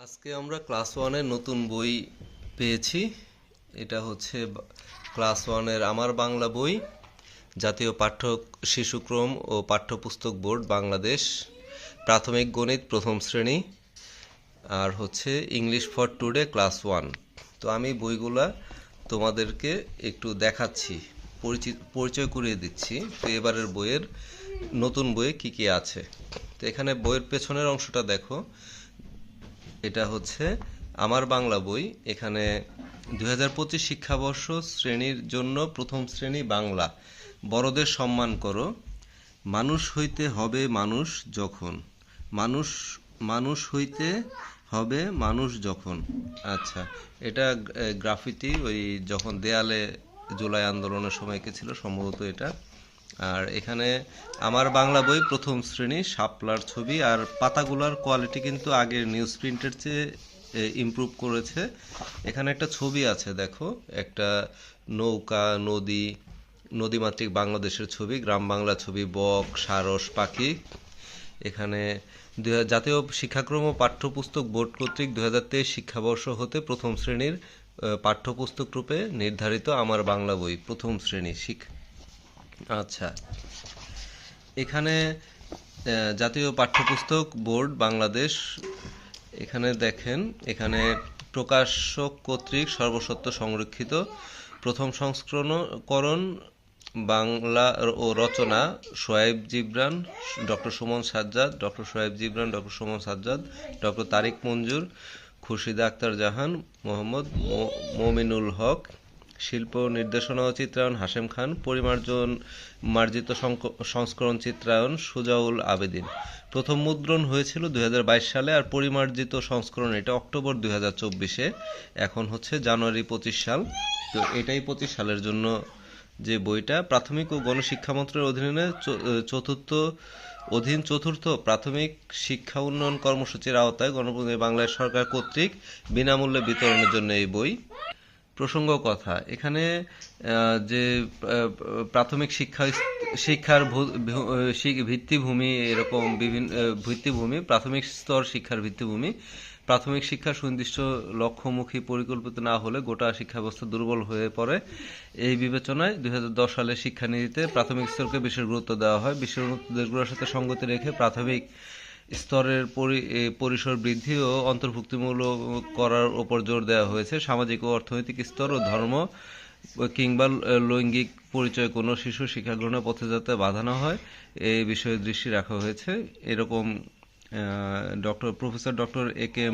আজকে আমরা ক্লাস ওয়ানের নতুন বই পেয়েছি। এটা হচ্ছে ক্লাস ওয়ানের আমার বাংলা বই, জাতীয় শিশুক্রম ও পাঠ্যপুস্তক বোর্ড বাংলাদেশ, প্রাথমিক গণিত প্রথম শ্রেণী, আর হচ্ছে English for today class one. তো আমি বইগুলা তোমাদেরকে একটু দেখাচ্ছি, পরিচয় করিয়ে দিচ্ছি। তো এবারের বইয়ের নতুন বইয়ে কি কি আছে। তো এখানে বইয়ের পেছনের অংশটা দেখো, এটা হচ্ছে আমার বাংলা বই। এখানে 2025 শিক্ষাবর্ষ শ্রেণীর জন্য প্রথম শ্রেণী বাংলা। বড়দের সম্মান করো, মানুষ হইতে হবে মানুষ যখন, মানুষ মানুষ হইতে হবে মানুষ যখন। আচ্ছা, এটা গ্রাফিতি ওই যখন দেয়ালে জুলাই আন্দোলনের সময় এঁকেছিল সম্ভবত এটা। আর এখানে আমার বাংলা বই প্রথম শ্রেণী, শাপলার ছবি। আর পাতাগুলার কোয়ালিটি কিন্তু আগের নিউজ প্রিন্টের চেয়ে ইমপ্রুভ করেছে। এখানে একটা ছবি আছে দেখো, একটা নৌকা, নদীমাতৃক বাংলাদেশের ছবি, গ্রাম বাংলা ছবি, বক, সারস, পাখি। এখানে জাতীয় শিক্ষাক্রম ও পাঠ্যপুস্তক বোর্ড কর্তৃক 2023 শিক্ষাবর্ষ হতে প্রথম শ্রেণীর পাঠ্যপুস্তক রূপে নির্ধারিত আমার বাংলা বই প্রথম শ্রেণী আচ্ছা, এখানে জাতীয় পাঠ্যপুস্তক বোর্ড বাংলাদেশ, এখানে দেখেন, এখানে প্রকাশক কর্তৃক সর্বসত্ব সংরক্ষিত, প্রথম সংস্করণ বাংলা ও রচনা সোয়াইব জিবরান, ডক্টর সুমন সাজ্জাদ, ডক্টর তারিক মঞ্জুর, খুরশিদা আক্তার জাহান, মোহাম্মদ মমিনুল হক। শিল্প নির্দেশনা ও চিত্রায়ন হাশেম খান। মার্জিত সংস্করণ চিত্রায়ন সুজাউল আবেদিন। প্রথম মুদ্রণ হয়েছিল 2022 সালে, আর পরিমার্জিত সংস্করণ এটা অক্টোবর 2024-এ। এখন হচ্ছে জানুয়ারি 25 সাল। তো এটাই 25 সালের জন্য যে বইটা। প্রাথমিক ও গণশিক্ষা মন্ত্রণালয়ের অধীন চতুর্থ প্রাথমিক শিক্ষা উন্নয়ন কর্মসূচির আওতায় গণপ্রজাতন্ত্রী বাংলাদেশ সরকার কর্তৃক বিনামূল্যে বিতরণের জন্য এই বই। প্রসঙ্গ কথা, এখানে যে প্রাথমিক শিক্ষার ভিত্তিভূমি, এরকম বিভিন্ন ভিত্তিভূমি, প্রাথমিক স্তর শিক্ষার ভিত্তিভূমি, প্রাথমিক শিক্ষার সুনির্দিষ্ট লক্ষ্যমুখী পরিকল্পিত না হলে গোটা শিক্ষা ব্যবস্থা দুর্বল হয়ে পড়ে। এই বিবেচনায় 2010 সালের শিক্ষানীতিতে প্রাথমিক স্তরকে বিশেষ গুরুত্ব দেওয়া হয়। বিশ্বের উন্নত দেশগুলোর সাথে সঙ্গতি রেখে প্রাথমিক স্তরের পরিসর বৃদ্ধি ও অন্তর্ভুক্তিমূলক করার উপর জোর দেওয়া হয়েছে। সামাজিক ও অর্থনৈতিক স্তর ও ধর্ম কিংবা লৈঙ্গিক পরিচয় কোনো শিশু শিক্ষা গ্রহণের পথে যাতে বাধা না হয় এই বিষয়ে দৃষ্টি রাখা হয়েছে। এরকম প্রফেসর ডক্টর এ কে